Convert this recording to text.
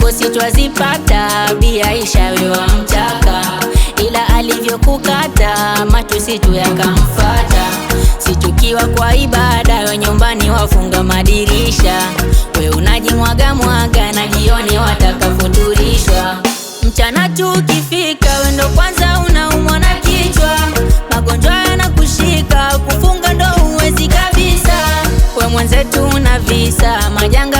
mikosi twazipata, biaisha wewa mtaka, ila alivyokukata matusi tu yakamfata. Situkiwa kwa ibada, we nyumbani wafunga madirisha, we unajimwaga mwaga na jioni wataka futurishwa. Mchana tu ukifika, we ndo kwanza unaumwa na kichwa, magonjwa yanakushika, kufunga ndo uwezi kabisa. We mwenzetu una visa, majanga